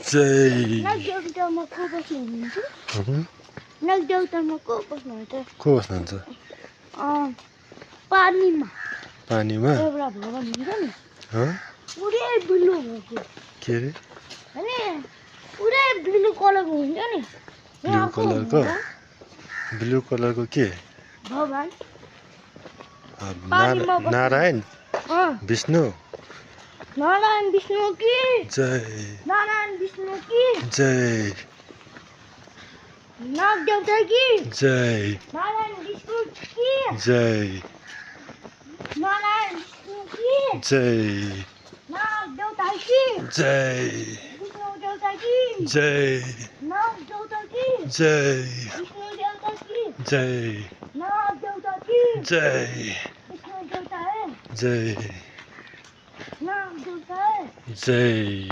जय को बस्नुहुन्छ पानीमा पानीमा एउटा भगवान हुन्छ नि पुरै ब्लू भएको के अरे हैन पुरै ब्लू कलरको हुन्छ नि ब्लू कलरको के भगवान नारायण विष्णु नारायण विष्णु की जय नारायण विष्णु की जय नाग देवता की जय नारायण विष्णु की जय नारायण विष्णु की जय नाग देवता की जय विष्णु देवता की जय नाग देवता की जय विष्णु देवता की जय नाग देवता की जय विष्णु देवता है जय नाग देवता है जय